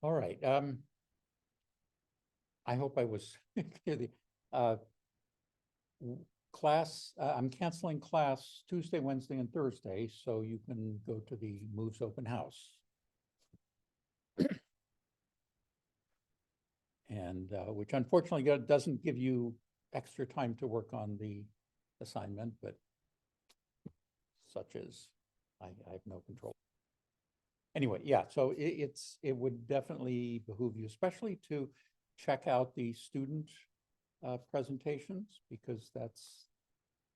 All right. I hope I was clear. Uh, Class, I'm canceling class Tuesday, Wednesday, and Thursday, so you can go to the Moves Open House. And which unfortunately doesn't give you extra time to work on the assignment, but such as I have no control. Anyway, yeah, so it would definitely behoove you, especially to check out the student presentations, because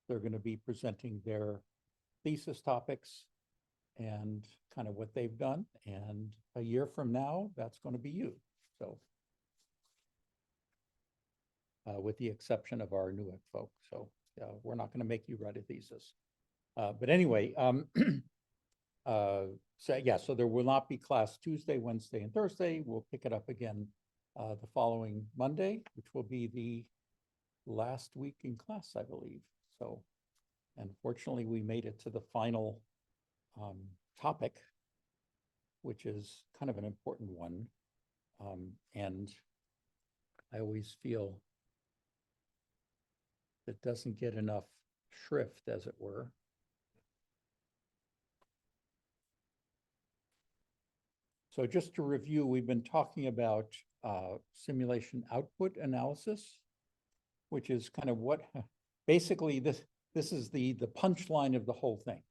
they're going to be presenting their thesis topics and kind of what they've done. And a year from now, that's going to be you. So with the exception of our Newark folk. So we're not going to make you write a thesis. But anyway, so there will not be class Tuesday, Wednesday, and Thursday. We'll pick it up again the following Monday, which will be the last week in class, I believe. So, and fortunately, we made it to the final topic, which is kind of an important one. And I always feel that doesn't get enough shrift, as it were. So just to review, we've been talking about simulation output analysis, which is kind of what, basically this is the punchline of the whole thing.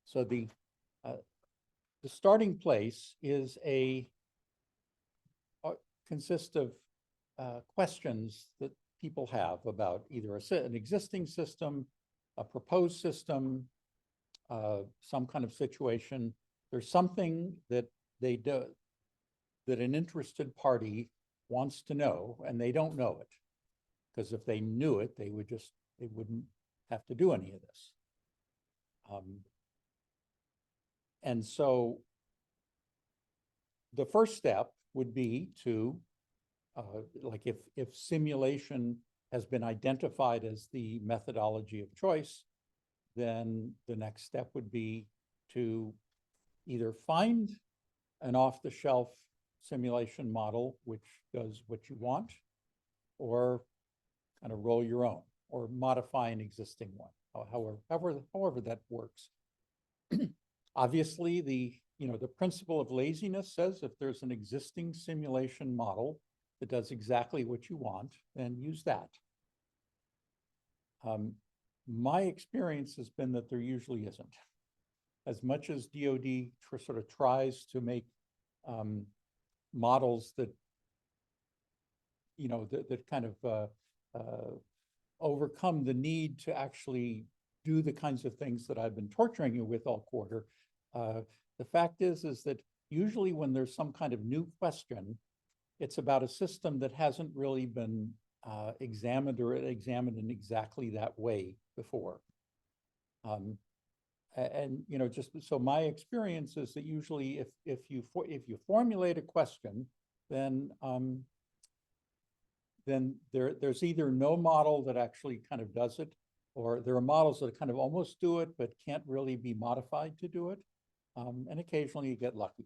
So the starting place is consists of questions that people have about either an existing system, a proposed system, some kind of situation. There's something that they do, that an interested party wants to know, and they don't know it. Because if they knew it, they wouldn't have to do any of this. And so the first step would be to, like if simulation has been identified as the methodology of choice, then the next step would be to either find an off-the-shelf simulation model which does what you want, or kind of roll your own, or modify an existing one, however that works. Obviously, the principle of laziness says if there's an existing simulation model that does exactly what you want, then use that. My experience has been that there usually isn't. As much as DoD sort of tries to make models that, that kind of overcome the need to actually do the kinds of things that I've been torturing you with all quarter. The fact is that usually when there's some kind of new question, it's about a system that hasn't really been examined in exactly that way before. And just so my experience is that usually if you formulate a question, then there's either no model that actually kind of does it, or there are models that kind of almost do it but can't really be modified to do it, and occasionally you get lucky.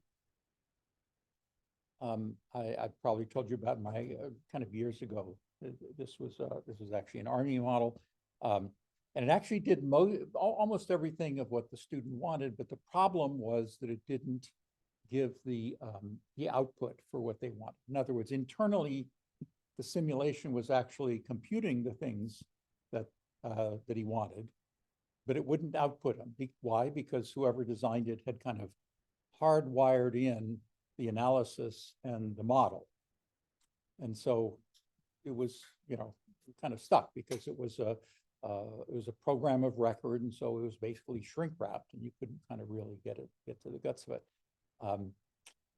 I probably told you about my kind of years ago. This was actually an Army model. And it actually did almost everything of what the student wanted, but the problem was that it didn't give the output for what they wanted. In other words, internally, the simulation was actually computing the things that he wanted, but it wouldn't output them. Why? Because whoever designed it had kind of hardwired in the analysis and the model. And so it was, kind of stuck because it was a program of record, and so it was basically shrink wrapped, and you couldn't kind of really get to the guts of it.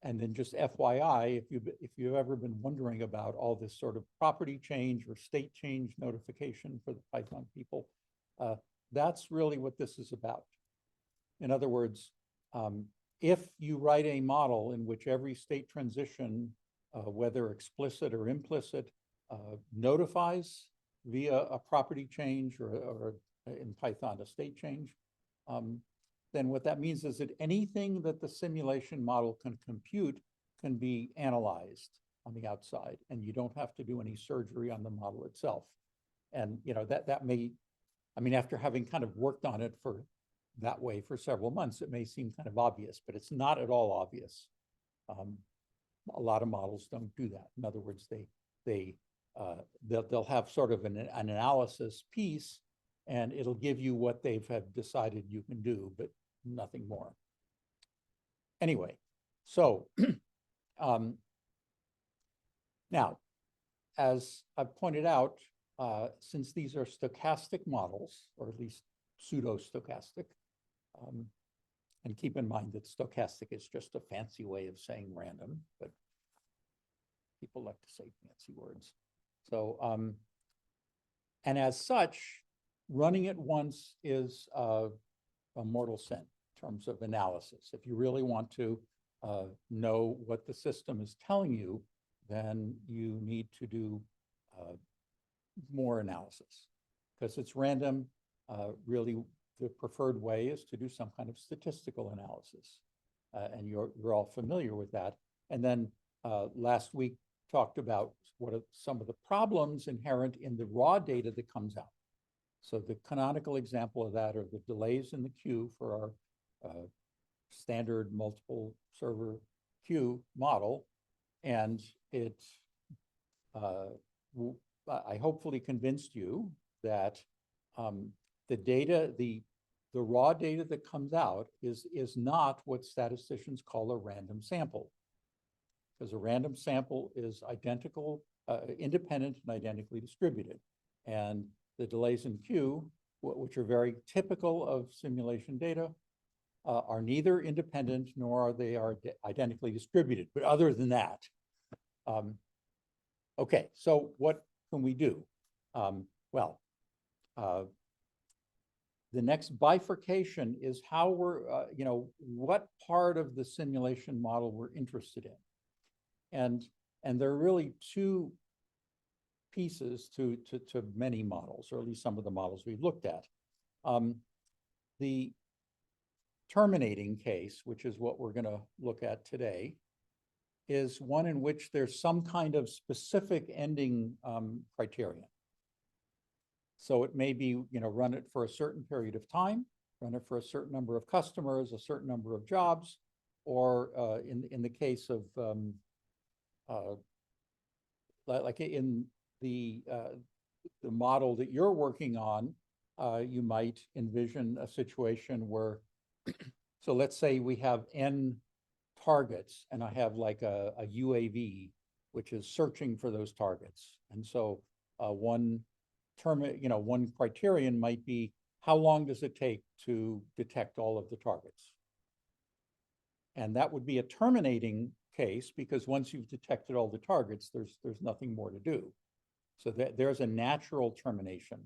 And then just FYI, if you've ever been wondering about all this sort of property change or state change notification for the Python people, that's really what this is about. In other words, if you write a model in which every state transition, whether explicit or implicit, notifies via a property change or in Python a state change, then what that means is that anything that the simulation model can compute can be analyzed on the outside, and you don't have to do any surgery on the model itself. And that may, I mean, after having kind of worked on it for that way for several months, it may seem kind of obvious, but it's not at all obvious. A lot of models don't do that. In other words, they'll have sort of an analysis piece, and it'll give you what they've have decided you can do, but nothing more. Anyway, so now, as I've pointed out, since these are stochastic models, or at least pseudo-stochastic, and keep in mind that stochastic is just a fancy way of saying random, but people like to say fancy words. So, and as such, running it once is a mortal sin in terms of analysis. If you really want to know what the system is telling you, then you need to do more analysis. Because it's random, really the preferred way is to do some kind of statistical analysis. And you're all familiar with that. And then last week talked about what are some of the problems inherent in the raw data that comes out. So the canonical example of that are the delays in the queue for our standard multiple server queue model. And it, I hopefully convinced you that the data, the raw data that comes out is not what statisticians call a random sample. Because a random sample is identical, independent and identically distributed. And the delays in queue, which are very typical of simulation data, are neither independent nor are they identically distributed. But other than that, okay, so what can we do? The next bifurcation is how we're, what part of the simulation model we're interested in. And there are really two pieces to many models, or at least some of the models we've looked at. The terminating case, which is what we're going to look at today, is one in which there's some kind of specific ending criterion. So it may be, run it for a certain period of time, run it for a certain number of customers, a certain number of jobs, or in the case of like in the model that you're working on, you might envision a situation where, so let's say we have N targets, and I have like a UAV, which is searching for those targets. And so one criterion might be, how long does it take to detect all of the targets? And that would be a terminating case, because once you've detected all the targets, there's nothing more to do. So there's a natural termination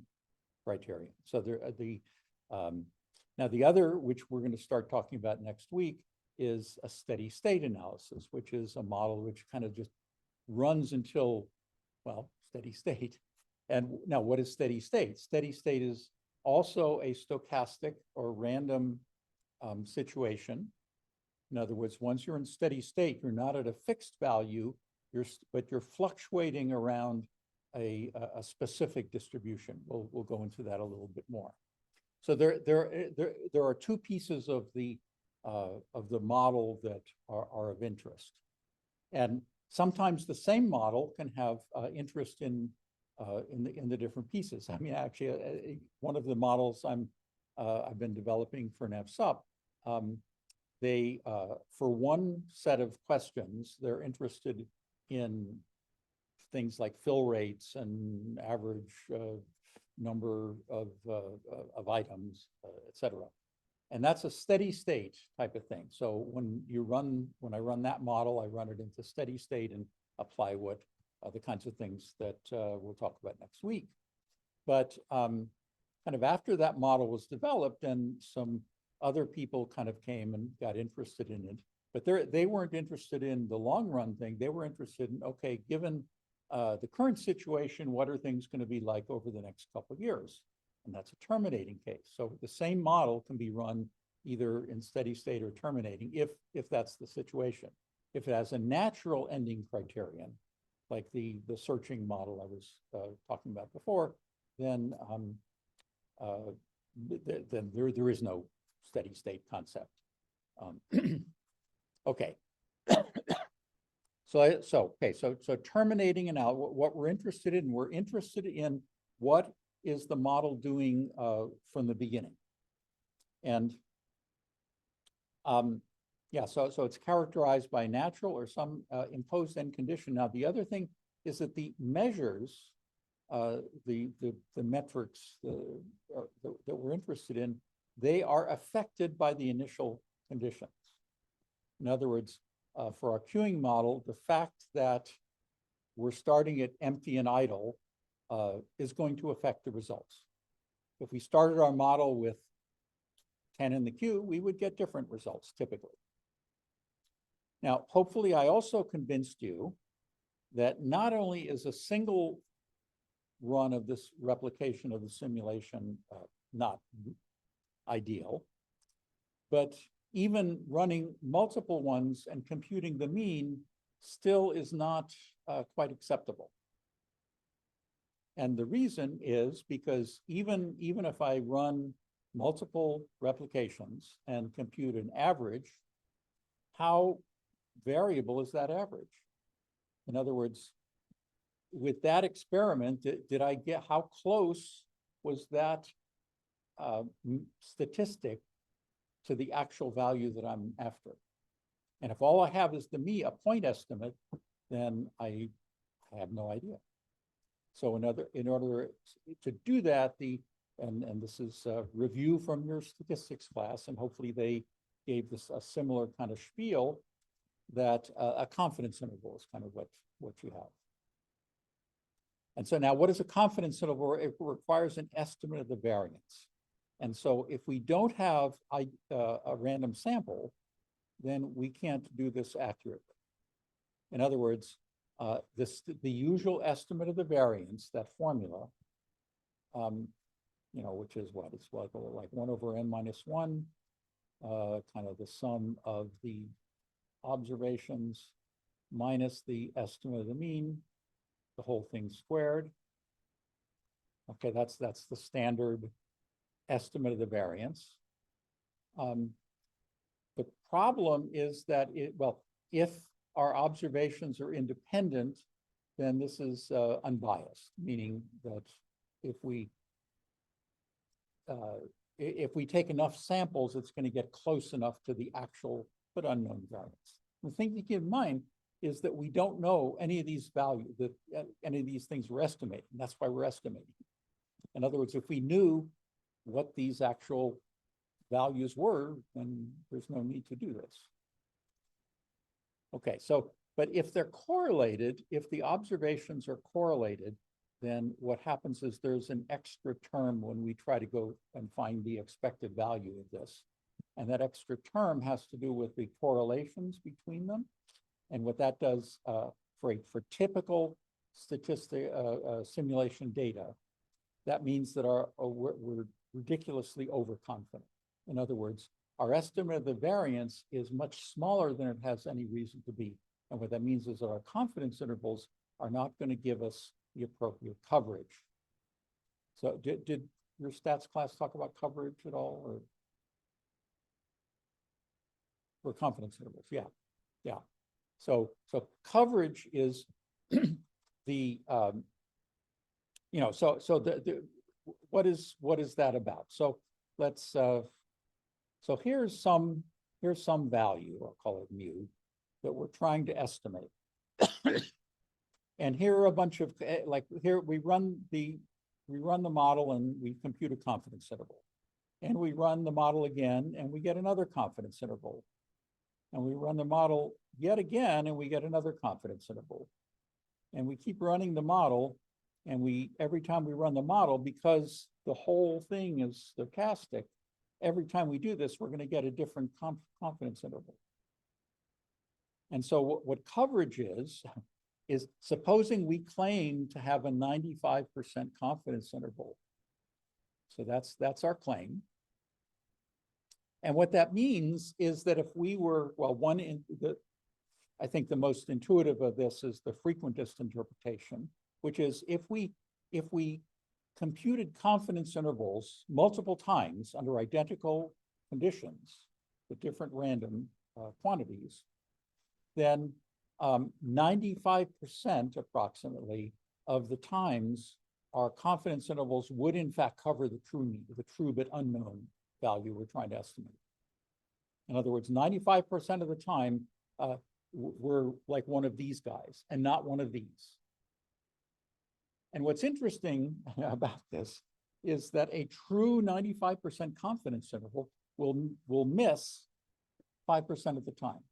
criterion. So now the other, which we're going to start talking about next week, is a steady state analysis, which is a model which kind of just runs until, well, steady state. And now what is steady state? Steady state is also a stochastic or random situation. In other words, once you're in steady state, you're not at a fixed value, but you're fluctuating around a specific distribution. We'll go into that a little bit more. So there are two pieces of the model that are of interest, and sometimes the same model can have interest in the different pieces. I mean, actually, one of the models I've been developing for NAVSUP, they for one set of questions, they're interested in things like fill rates and average number of items, et cetera. And that's a steady state type of thing. So when I run that model, I run it into steady state and apply what the kinds of things that we'll talk about next week. But kind of after that model was developed, and some other people kind of came and got interested in it, but they weren't interested in the long run thing. They were interested in, okay, given the current situation, what are things going to be like over the next couple of years? And that's a terminating case. So the same model can be run either in steady state or terminating if that's the situation. If it has a natural ending criterion, like the searching model I was talking about before, then then there is no steady state concept. Okay. So terminating and out, what we're interested in, what is the model doing from the beginning? And yeah, so it's characterized by natural or some imposed end condition. Now, the other thing is that the measures, the metrics that we're interested in, they are affected by the initial conditions. In other words, for our queuing model, the fact that we're starting it empty and idle is going to affect the results. If we started our model with 10 in the queue, we would get different results typically. Now, hopefully I also convinced you that not only is a single run of this replication of the simulation not ideal, but even running multiple ones and computing the mean still is not quite acceptable. And the reason is because even if I run multiple replications and compute an average, how variable is that average? In other words, with that experiment, did I get, how close was that statistic to the actual value that I'm after? And if all I have is a point estimate, then I have no idea. So in order to do that, and this is a review from your statistics class, and hopefully they gave this a similar kind of spiel, that a confidence interval is kind of what you have. And so now, what is a confidence interval? It requires an estimate of the variance. And so if we don't have a random sample, then we can't do this accurately. In other words, the usual estimate of the variance, that formula, which is what? It's like 1 over n minus 1, kind of the sum of the observations minus the estimate of the mean, the whole thing squared. Okay, that's the standard estimate of the variance. The problem is that if our observations are independent, then this is unbiased, meaning that if we take enough samples, it's going to get close enough to the actual but unknown variance. The thing to keep in mind is that we don't know any of these values, that any of these things we're estimating. That's why we're estimating. In other words, if we knew what these actual values were, then there's no need to do this. Okay, so, but if they're correlated, if the observations are correlated, then what happens is there's an extra term when we try to go and find the expected value of this. And that extra term has to do with the correlations between them. And what that does for typical simulation data, that means that we're ridiculously overconfident. In other words, our estimate of the variance is much smaller than it has any reason to be. And what that means is that our confidence intervals are not going to give us the appropriate coverage. So did your stats class talk about coverage at all, or confidence intervals? Yeah. So coverage is the what is that about? So let's so here's some value, I'll call it mu, that we're trying to estimate. And here are a bunch of here we run the model and we compute a confidence interval. And we run the model again and we get another confidence interval. And we run the model yet again and we get another confidence interval. And we keep running the model, and every time we run the model, because the whole thing is stochastic, every time we do this, we're going to get a different confidence interval. And so what coverage is supposing we claim to have a 95% confidence interval. So that's our claim. And what that means is that if we were, I think the most intuitive of this is the frequentist interpretation, which is if we computed confidence intervals multiple times under identical conditions with different random quantities, then 95% approximately of the times our confidence intervals would in fact cover the true but unknown value we're trying to estimate. In other words, 95% of the time, we're like one of these guys and not one of these. And what's interesting about this is that a true 95% confidence interval will miss 5% of the time.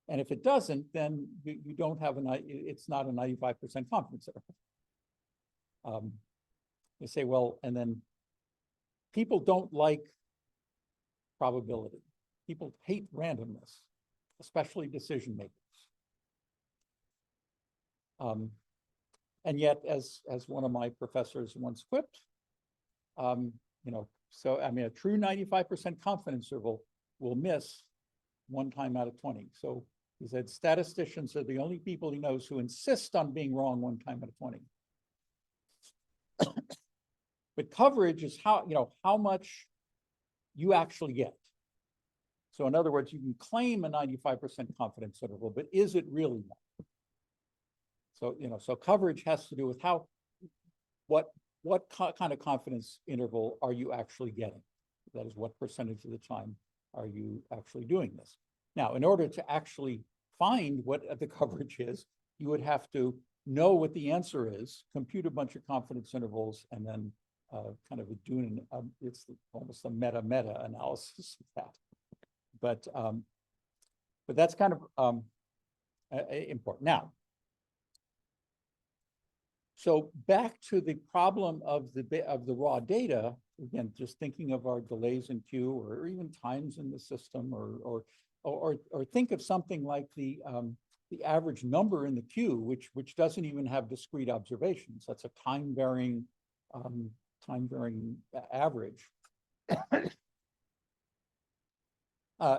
And if it doesn't, then you don't have it's not a 95% confidence interval. You say, well, and then people don't like probability. People hate randomness, especially decision makers. And yet, as one of my professors once quipped, so I mean, a true 95% confidence interval will miss 1 time out of 20. So he said statisticians are the only people he knows who insist on being wrong 1 time out of 20. But coverage is how much you actually get. So in other words, you can claim a 95% confidence interval, but is it really that? So, so coverage has to do with what kind of confidence interval are you actually getting? That is, what percentage of the time are you actually doing this? Now, in order to actually find what the coverage is, you would have to know what the answer is, compute a bunch of confidence intervals, and then kind of do it's almost a meta analysis of that. But that's kind of important. Now, so back to the problem of the raw data, again, just thinking of our delays in queue or even times in the system, or think of something like the average number in the queue, which doesn't even have discrete observations. That's a time varying average.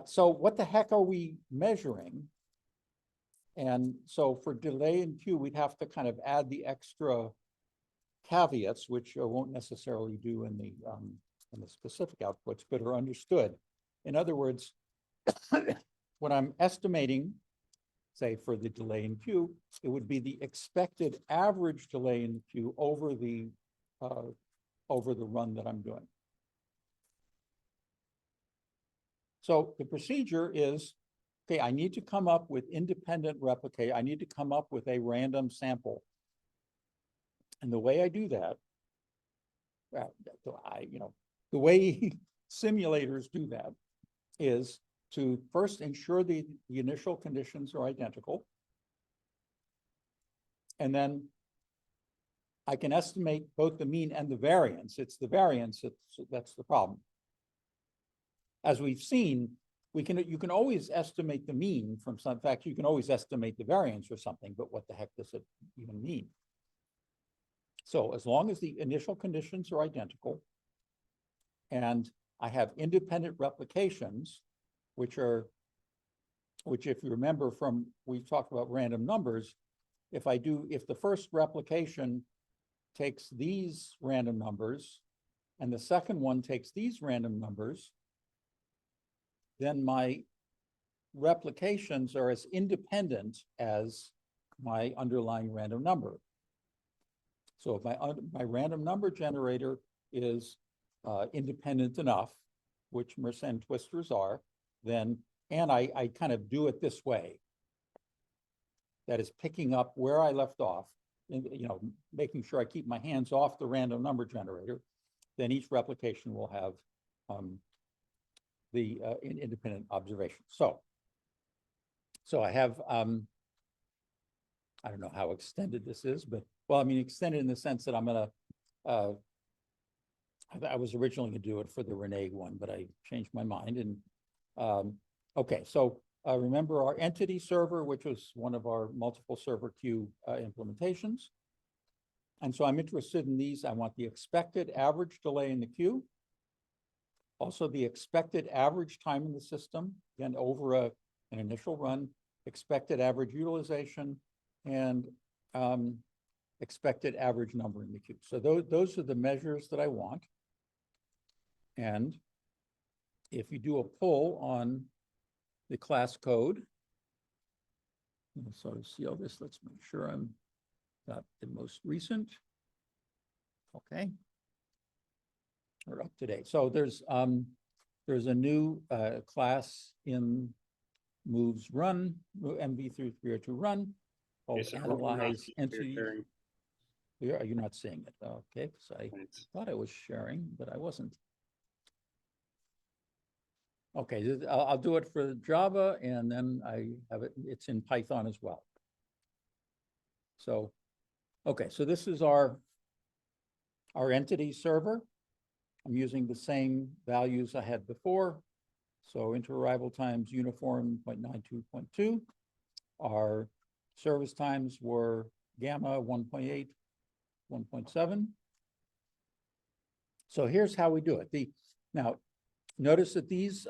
So what the heck are we measuring? And so for delay in queue, we'd have to kind of add the extra caveats, which I won't necessarily do in the specific outputs, but are understood. In other words, when I'm estimating, say for the delay in queue, it would be the expected average delay in the queue over the run that I'm doing. So the procedure is, okay, I need to come up with independent replicate. I need to come up with a random sample. And the way I do that, the way simulators do that is to first ensure the initial conditions are identical. And then I can estimate both the mean and the variance. It's the variance that's the problem. As we've seen, you can always estimate the mean from some fact. You can always estimate the variance or something, but what the heck does it even mean? So as long as the initial conditions are identical, and I have independent replications, which if you remember from, we talked about random numbers, if the first replication takes these random numbers, and the second one takes these random numbers, then my replications are as independent as my underlying random number. So if my random number generator is independent enough, which Mersenne twistors are, then, and I kind of do it this way, that is picking up where I left off, and making sure I keep my hands off the random number generator, then each replication will have the independent observation. So I have, I don't know how extended this is, but, well, I mean, extended in the sense that I'm gonna, I was originally gonna do it for the Renee one, but I changed my mind. And okay, so remember our entity server, which was one of our multiple server queue implementations. And so I'm interested in these. I want the expected average delay in the queue. Also the expected average time in the system, again, over an an initial run, expected average utilization, and expected average number in the queue. So those are the measures that I want. And if you do a pull on the class code, so to see all this, let's make sure I'm got the most recent. Okay. Or up to date. So there's a new class in moves run, MV302 run, called Yes, sir. analyze entity. Sharing. Are you not seeing it? Okay, because I Thanks. thought I was sharing, but I wasn't. Okay, I'll do it for Java, and then I have it, it's in Python as well. So, okay, so this is our entity server. I'm using the same values I had before. So inter-arrival times uniform 0.92.2. Our service times were gamma 1.8, 1.7. So here's how we do it. Now, notice that these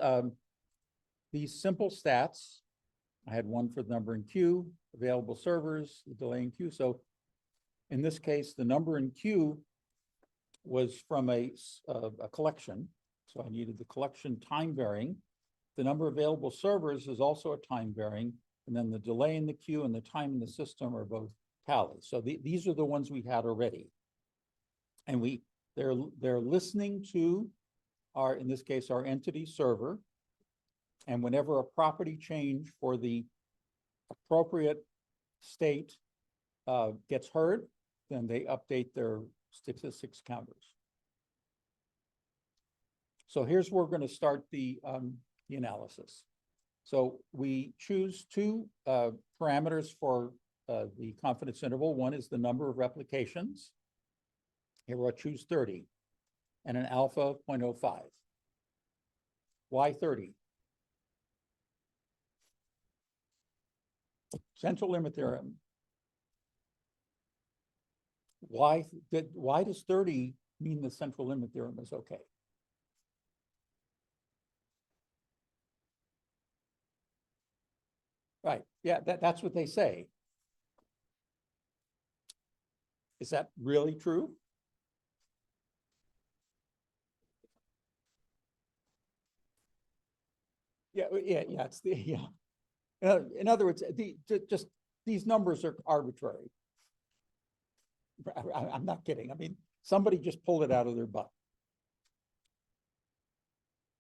simple stats, I had one for the number in queue, available servers, the delay in queue. So in this case, the number in queue was from a collection. So I needed the collection time varying. The number of available servers is also a time varying. And then the delay in the queue and the time in the system are both tally. So these are the ones we had already. And they're listening to our, in this case, our entity server. And whenever a property change for the appropriate state gets heard, then they update their statistics counters. So here's where we're going to start the analysis. So we choose two parameters for the confidence interval. One is the number of replications. Here we'll choose 30 and an alpha of 0.05. Why 30? Central limit theorem. Why does 30 mean the central limit theorem is okay? Right, yeah, that's what they say. Is that really true? Yeah, it's in other words, just these numbers are arbitrary. I'm not kidding. I mean, somebody just pulled it out of their butt.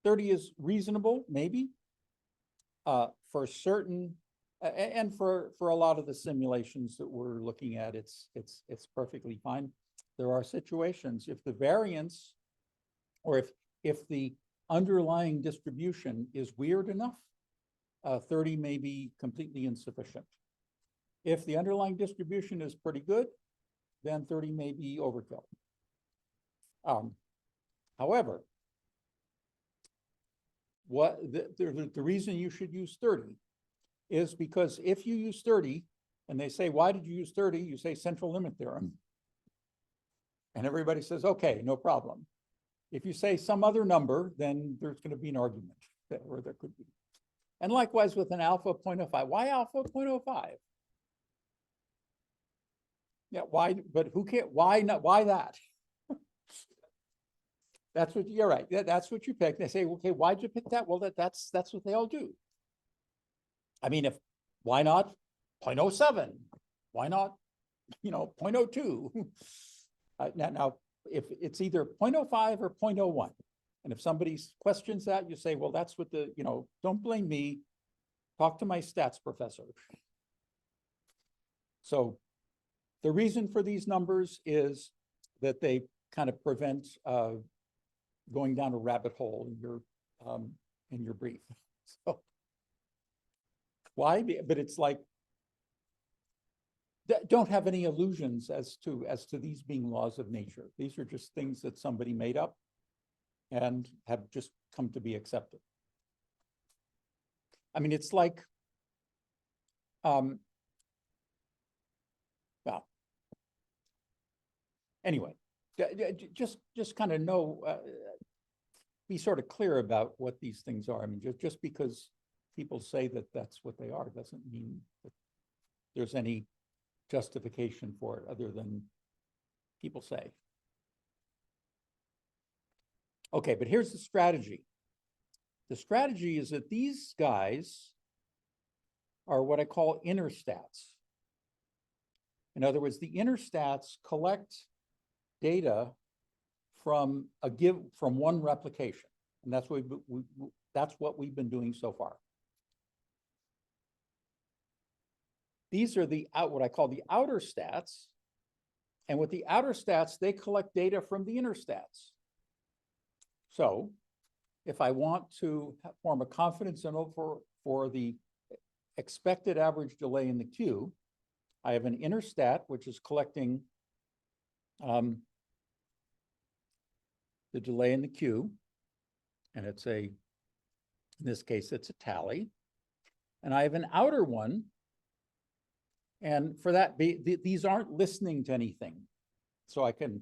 30 is reasonable, maybe, for certain, and for a lot of the simulations that we're looking at, it's perfectly fine. There are situations if the variance, or if the underlying distribution is weird enough, 30 may be completely insufficient. If the underlying distribution is pretty good, then 30 may be overkill. However, the reason you should use 30 is because if you use 30 and they say, why did you use 30? You say central limit theorem. And everybody says, okay, no problem. If you say some other number, then there's going to be an argument, or there could be. And likewise with an alpha of 0.05. Why alpha of 0.05? Yeah, why? But who can't? Why not? Why that? That's what you're right. That's what you picked. They say, okay, why'd you pick that? Well, that's what they all do. I mean, why not 0.07? Why not, 0.02? Now, if it's either 0.05 or 0.01, and if somebody questions that, you say, well, that's what don't blame me. Talk to my stats professor. So the reason for these numbers is that they kind of prevent going down a rabbit hole in your brief. So why? But it's like, don't have any illusions as to these being laws of nature. These are just things that somebody made up and have just come to be accepted. I mean, it's like, well, anyway, just kind of know, be sort of clear about what these things are. I mean, just because people say that that's what they are doesn't mean that there's any justification for it other than people say. Okay, but here's the strategy. The strategy is that these guys are what I call inner stats. In other words, the inner stats collect data from one replication, and that's what we've been doing so far. These are what I call the outer stats, and with the outer stats, they collect data from the inner stats. So, if I want to form a confidence interval for the expected average delay in the queue, I have an inner stat, which is collecting the delay in the queue, and in this case, it's a tally. And I have an outer one, and for that, these aren't listening to anything. So I can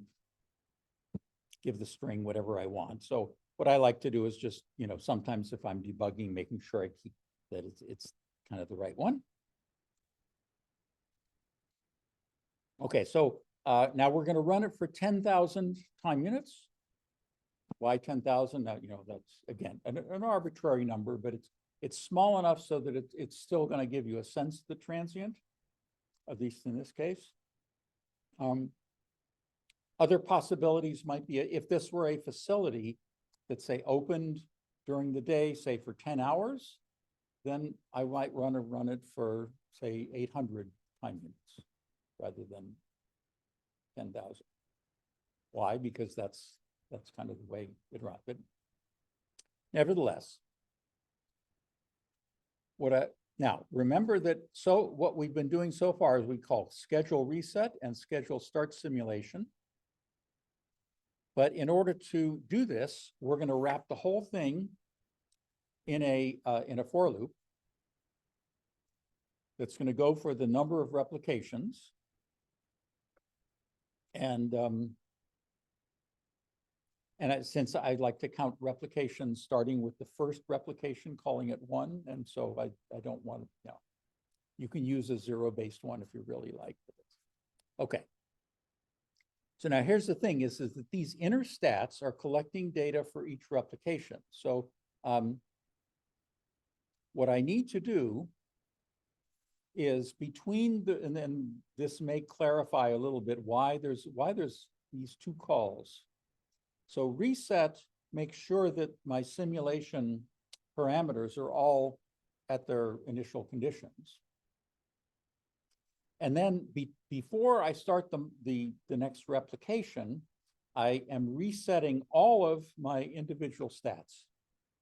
give the string whatever I want. So what I like to do is just, sometimes if I'm debugging, making sure I keep that it's kind of the right one. Okay, so now we're going to run it for 10,000 time units. Why 10,000? Now, that's, again, an arbitrary number, but it's small enough so that it's still going to give you a sense of the transient, at least in this case. Other possibilities might be if this were a facility that, say, opened during the day, say for 10 hours, then I might run it for, say, 800 time units rather than 10,000. Why? Because that's kind of the way it runs. But nevertheless, now remember that, so what we've been doing so far is we call schedule reset and schedule start simulation. But in order to do this, we're going to wrap the whole thing in a for loop that's going to go for the number of replications. And since I like to count replications starting with the first replication, calling it 1, and so I don't want to, you can use a 0-based one if you really like it. Okay. So now here's the thing is that these inner stats are collecting data for each replication. So what I need to do is and then this may clarify a little bit why there's these two calls. So reset makes sure that my simulation parameters are all at their initial conditions. And then before I start the next replication, I am resetting all of my individual stats.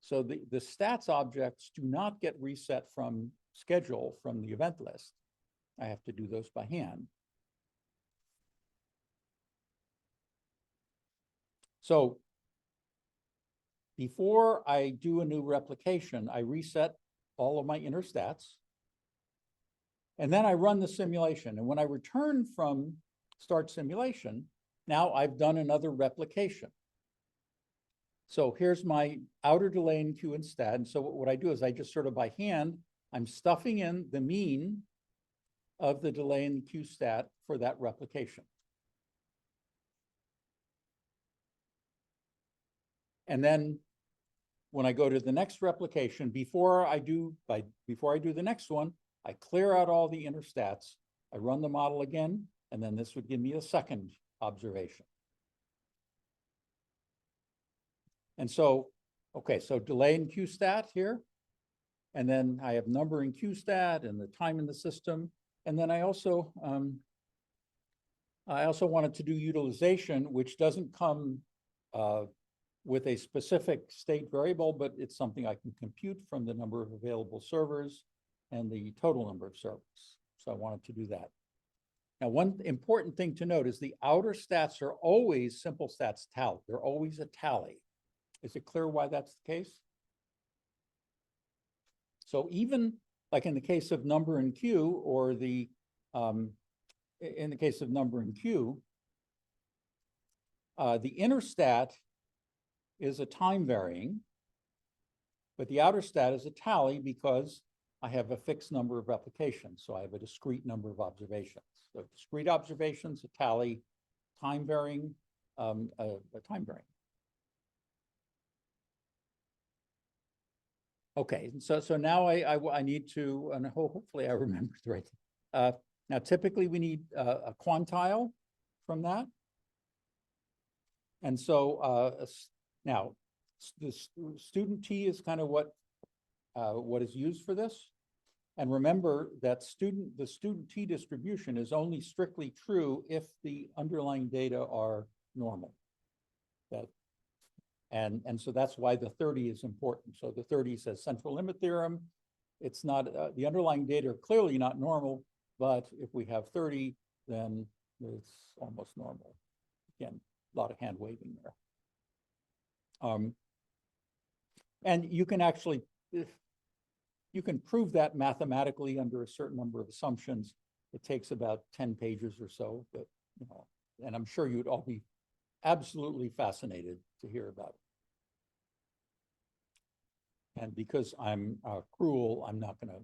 So the stats objects do not get reset from schedule from the event list. I have to do those by hand. So before I do a new replication, I reset all of my inner stats. And then I run the simulation. And when I return from start simulation, now I've done another replication. So here's my outer delay in queue and stat. And so what I do is I just sort of by hand, I'm stuffing in the mean of the delay in the queue stat for that replication. And then when I go to the next replication, before I do the next one, I clear out all the inner stats, I run the model again, and then this would give me a second observation. And so, okay, so delay in queue stat here, and then I have number in queue stat and the time in the system. And then I also wanted to do utilization, which doesn't come with a specific state variable, but it's something I can compute from the number of available servers and the total number of servers. So I wanted to do that. Now, one important thing to note is the outer stats are always simple stats tally. They're always a tally. Is it clear why that's the case? So even like in the case of number in queue or in the case of number in queue, the inner stat is a time varying, But the outer stat is a tally because I have a fixed number of replications. So I have a discrete number of observations. So discrete observations, a tally, time varying, a time varying. Okay, so now I need to, and hopefully I remember the right thing. Now typically we need a quantile from that. And so now the student T is kind of what is used for this. And remember that the student T distribution is only strictly true if the underlying data are normal. And so that's why the 30 is important. So the 30 says central limit theorem. It's not, the underlying data are clearly not normal, but if we have 30, then it's almost normal. Again, a lot of hand waving there. And you can actually, you can prove that mathematically under a certain number of assumptions. It takes about 10 pages or so, but, you know, and I'm sure you'd all be absolutely fascinated to hear about it. And because I'm cruel, I'm not going to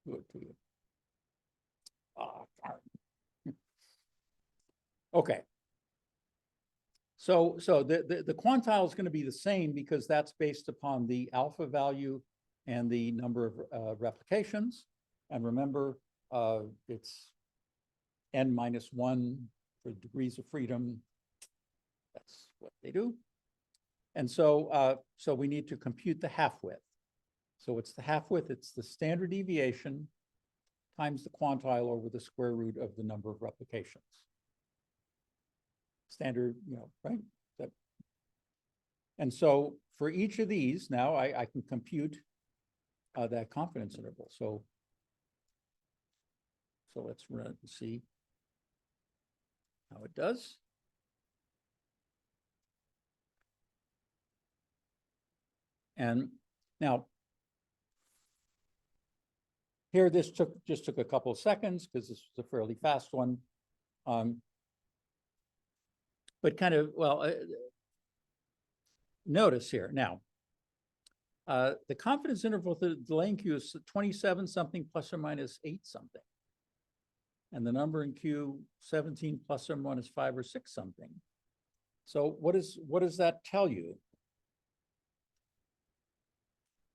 do it to you. Darn. Okay. So the quantile is going to be the same because that's based upon the alpha value and the number of replications. And remember, it's n-1 for degrees of freedom. That's what they do. And so, so we need to compute the half-width. So it's the half-width, it's the standard deviation times the quantile over the square root of the number of replications. Standard, you know, right? And so for each of these, now I can compute that confidence interval. So let's run it and see how it does. And now, here this just took a couple of seconds because this was a fairly fast one. But kind of, well, notice here now, the confidence interval for the delay in Q is 27 something plus or minus 8 something. And the number in Q 17 plus or minus 5 or 6 something. So what does that tell you?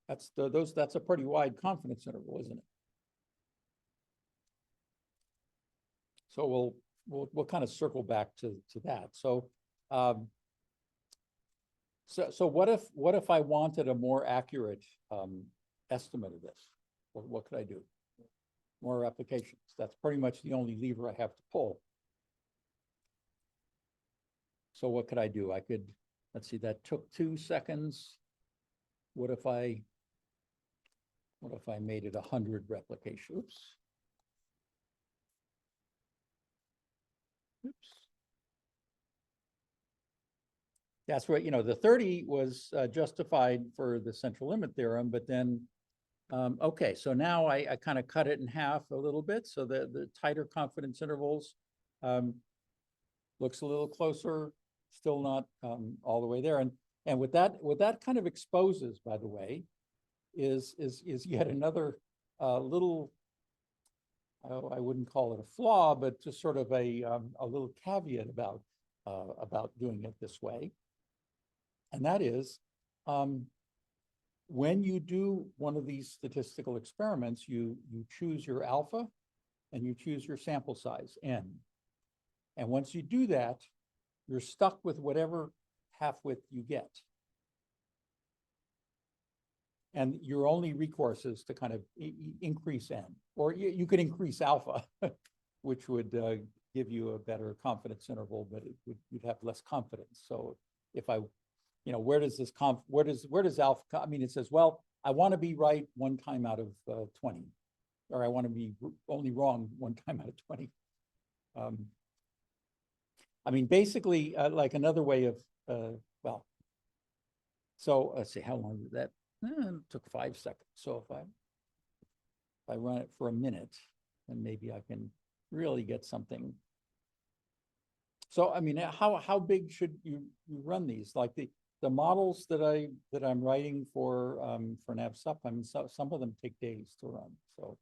That's a pretty wide confidence interval, isn't it? So we'll kind of circle back to that. So so what if I wanted a more accurate estimate of this? What could I do? More replications. That's pretty much the only lever I have to pull. So what could I do? I could, let's see, that took 2 seconds. What if I made it 100 replications? Oops. That's right, you know, the 30 was justified for the central limit theorem, but then, okay, so now I kind of cut it in half a little bit. So the tighter confidence intervals looks a little closer, still not all the way there. And what that kind of exposes, by the way, is yet another little, I wouldn't call it a flaw, but just sort of a little caveat about doing it this way. And that is, when you do one of these statistical experiments, you choose your alpha and you choose your sample size, n. And once you do that, you're stuck with whatever half-width you get. And your only recourse is to kind of increase n, or you could increase alpha, which would give you a better confidence interval, but you'd have less confidence. So if I, you know, where does alpha, I mean, it says, well, I want to be right 1 time out of 20, or I want to be only wrong 1 time out of 20. I mean, basically, like another way of, well, so let's see, how long did that? It took 5 seconds. So if I run it for a minute, then maybe I can really get something. So I mean, how big should you run these? Like the models that I'm writing for NavSup, I mean, some of them take days to run. So,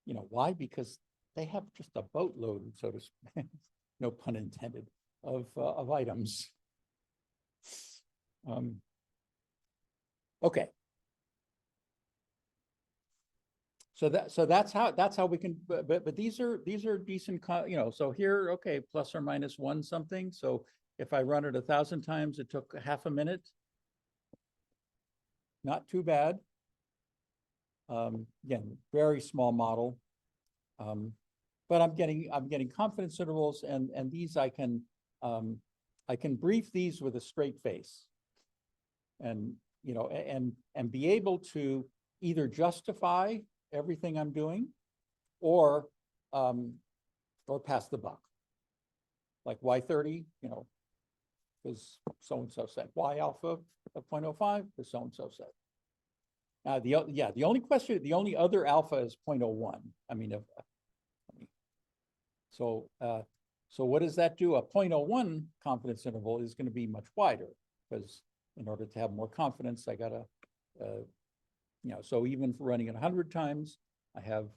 you know, why? Because they have just a boatload, so to speak, no pun intended, of items. Okay. So that's how we can, but these are decent, you know, so here, okay, plus or minus one something. So if I run it 1,000 times, it took half a minute. Not too bad. Again, very small model. But I'm getting confidence intervals, and these I can brief these with a straight face, and you know, and be able to either justify everything I'm doing, or pass the buck. Like Y30, you know, because so and so said Y alpha of 0.05, because so and so said. The only question, the only other alpha is 0.01. I mean, so what does that do? A 0.01 confidence interval is going to be much wider, because in order to have more confidence, I gotta, you know, so even for running it 100 times, I have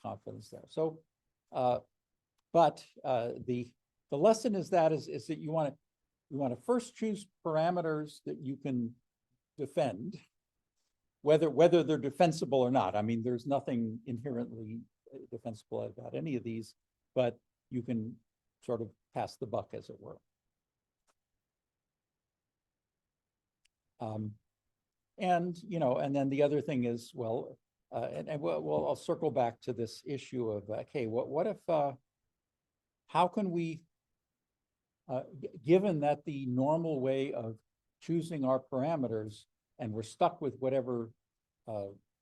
confidence there. So, but the lesson is that you want to first choose parameters that you can defend, whether they're defensible or not. I mean, there's nothing inherently defensible about any of these, but you can sort of pass the buck, as it were. And you know, and then the other thing is, well, I'll circle back to this issue of, okay, what if, how can we, given that the normal way of choosing our parameters, and we're stuck with whatever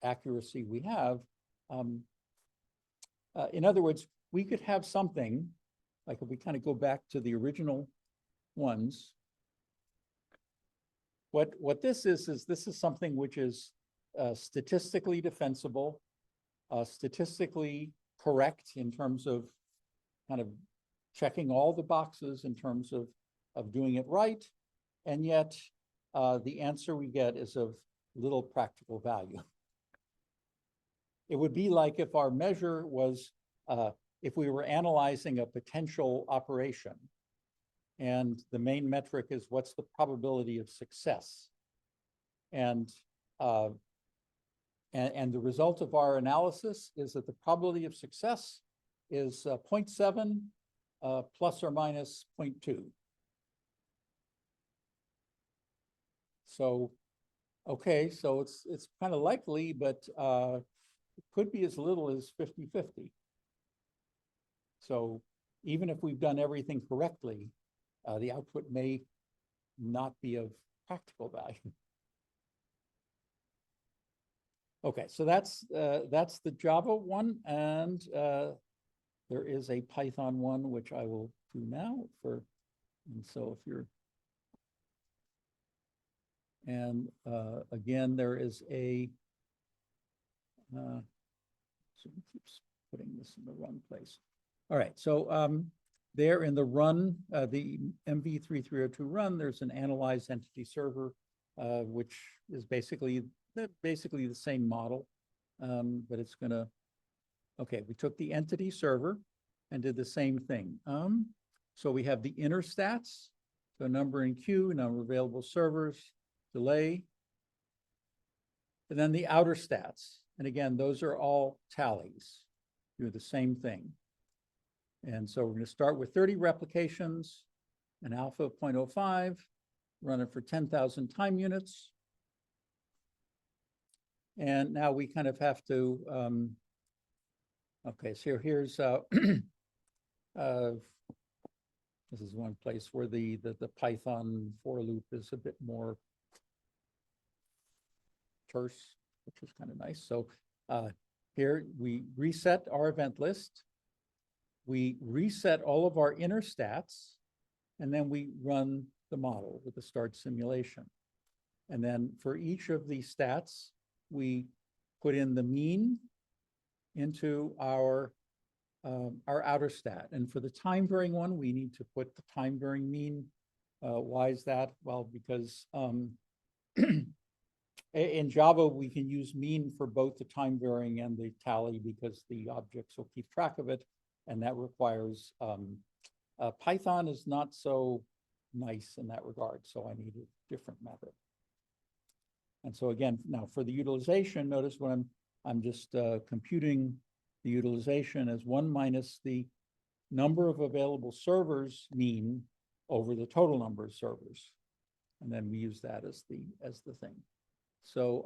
accuracy we have, in other words, we could have something, like if we kind of go back to the original ones, what this is this is something which is statistically defensible, statistically correct in terms of kind of checking all the boxes in terms of doing it right, and yet the answer we get is of little practical value. It would be like if our measure was, if we were analyzing a potential operation, and the main metric is what's the probability of success. And the result of our analysis is that the probability of success is 0.7 plus or minus 0.2. So, okay, so it's kind of likely, but it could be as little as 50-50. So even if we've done everything correctly, the output may not be of practical value. Okay, so that's the Java one, and there is a Python one, which I will do now and so if you're, and again, there is a, so it keeps putting this in the wrong place. All right, so there in the run, the MV3302 run, there's an analyze entity server, which is basically the same model, but it's gonna, okay, we took the entity server and did the same thing. So we have the inner stats, so number in queue, number of available servers, delay, and then the outer stats. And again, those are all tallies, do the same thing. And so we're going to start with 30 replications, an alpha of 0.05, run it for 10,000 time units. And now we kind of have to, okay, so here's, this is one place where the Python for loop is a bit more terse, which is kind of nice. So here we reset our event list. We reset all of our inner stats, and then we run the model with the start simulation. And then for each of these stats, we put in the mean into our our outer stat. And for the time varying one, we need to put the time varying mean. Why is that? Well, because in Java, we can use mean for both the time varying and the tally because the objects will keep track of it. And that requires, Python is not so nice in that regard. So I need a different method. And so again, now for the utilization, notice when I'm just computing the utilization as 1 minus the number of available servers mean over the total number of servers. And then we use that as the thing. So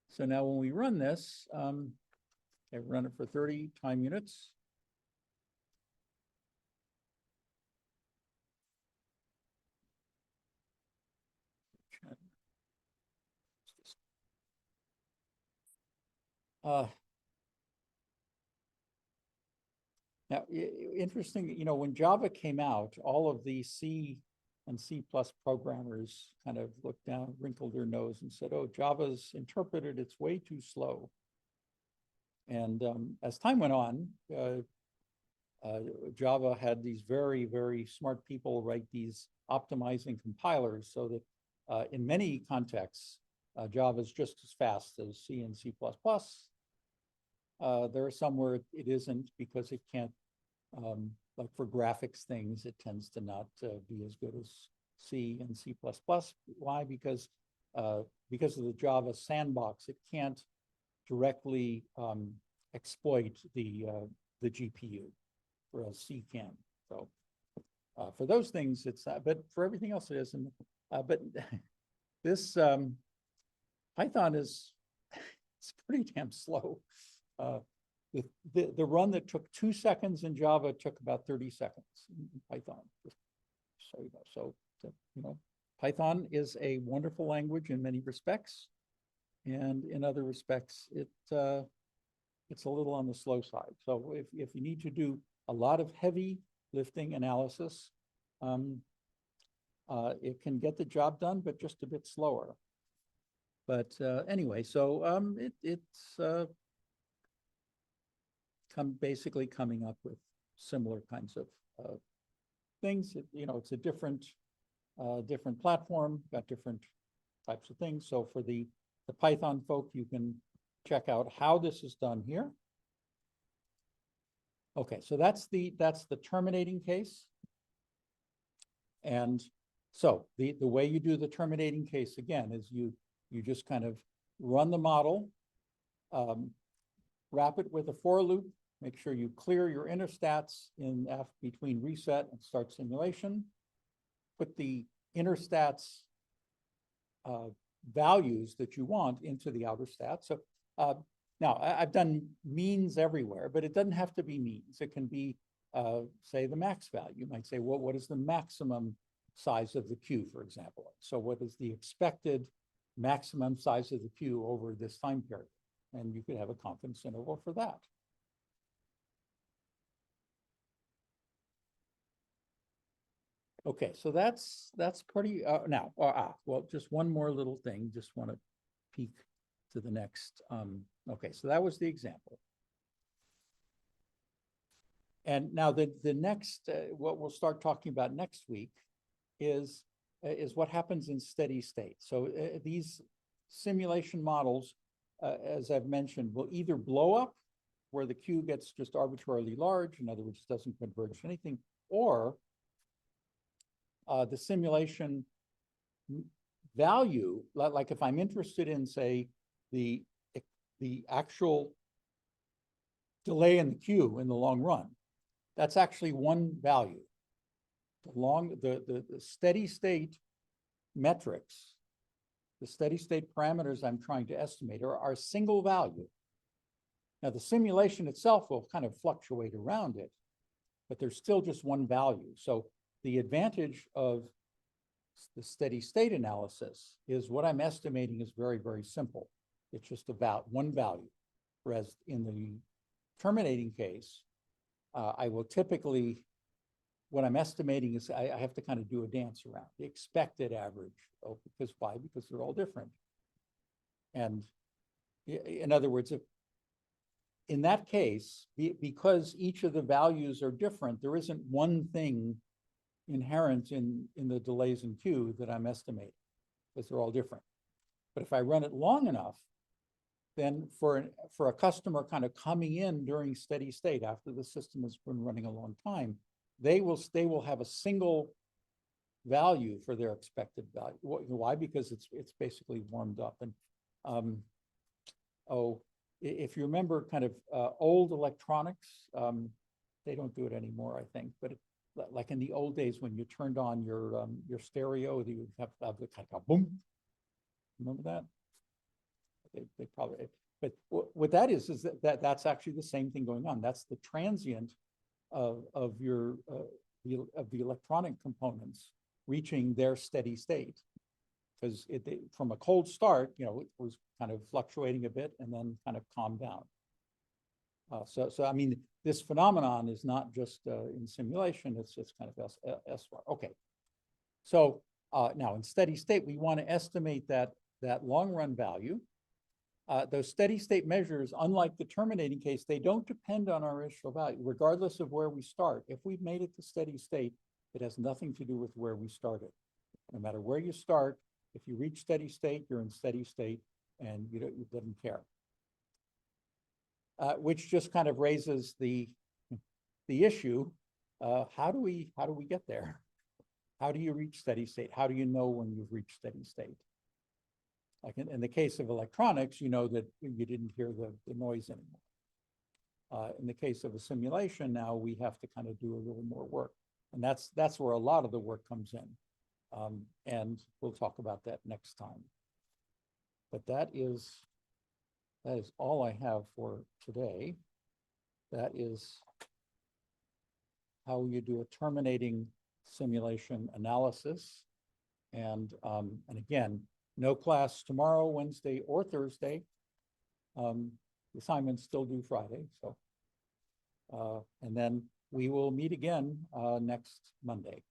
so now when we run this, okay, run it for 30 time units. Now, interesting, when Java came out, all of the C and C+ programmers kind of looked down, wrinkled their nose and said, oh, Java's interpreted, it's way too slow. And as time went on, Java had these very, very smart people write these optimizing compilers so that in many contexts, Java is just as fast as C and C++. There are some where it isn't because it can't, like for graphics things, it tends to not be as good as C and C++. Why? Because of the Java sandbox, it can't directly exploit the GPU, whereas C can. So for those things, it's but for everything else it isn't. But this Python is it's pretty damn slow. The run that took 2 seconds in Java took about 30 seconds in Python. Just so you know, so Python is a wonderful language in many respects, and in other respects, it's a little on the slow side. So if you need to do a lot of heavy lifting analysis, it can get the job done, but just a bit slower. But anyway, so it's basically coming up with similar kinds of things. It's a different platform, got different types of things. So for the Python folk, you can check out how this is done here. Okay, so that's the terminating case. And so the way you do the terminating case again is you just kind of run the model, wrap it with a for loop, make sure you clear your inner stats in between reset and start simulation, put the inner stats values that you want into the outer stats. So now I've done means everywhere, but it doesn't have to be means. It can be, say, the max value. You might say, well, what is the maximum size of the queue, for example? So what is the expected maximum size of the queue over this time period? And you could have a confidence interval for that. Okay, so that's pretty, now, well, just one more little thing, just want to peek to the next. Okay, so that was the example. And now the next, what we'll start talking about next week is what happens in steady state. So these simulation models, as I've mentioned, will either blow up where the queue gets just arbitrarily large, in other words, doesn't converge to anything, or the simulation value, like if I'm interested in, say, the actual delay in the queue in the long run, that's actually one value. The steady state metrics, the steady state parameters I'm trying to estimate are a single value. Now the simulation itself will kind of fluctuate around it, but there's still just one value. So the advantage of the steady state analysis is what I'm estimating is very, very simple. It's just about one value. Whereas in the terminating case, I will typically, what I'm estimating is I have to kind of do a dance around the expected average. Oh, because why? Because they're all different. And in other words, in that case, because each of the values are different, there isn't one thing inherent in the delays in queue that I'm estimating, because they're all different. But if I run it long enough, then for a customer kind of coming in during steady state after the system has been running a long time, they will have a single value for their expected value. Why? Because it's basically warmed up. And if you remember kind of old electronics, they don't do it anymore, I think, but like in the old days when you turned on your stereo, you would have the kind of boom. Remember that? They probably, but what that is that's actually the same thing going on. That's the transient of the electronic components reaching their steady state, because from a cold start, it was kind of fluctuating a bit and then kind of calmed down. So I mean, this phenomenon is not just in simulation; it's kind of SR. Okay, so now in steady state, we want to estimate that long run value. Those steady state measures, unlike the terminating case, they don't depend on our initial value, regardless of where we start. If we've made it to steady state, it has nothing to do with where we started. No matter where you start, if you reach steady state, you're in steady state, and you didn't care. Which just kind of raises the issue: how do we get there? How do you reach steady state? How do you know when you've reached steady state? Like in the case of electronics, you know that you didn't hear the noise anymore. In the case of a simulation, now we have to kind of do a little more work. And that's where a lot of the work comes in. And we'll talk about that next time. But that is all I have for today. That is how you do a terminating simulation analysis. And again, no class tomorrow, Wednesday, or Thursday. The assignments still due Friday. So, and then we will meet again next Monday.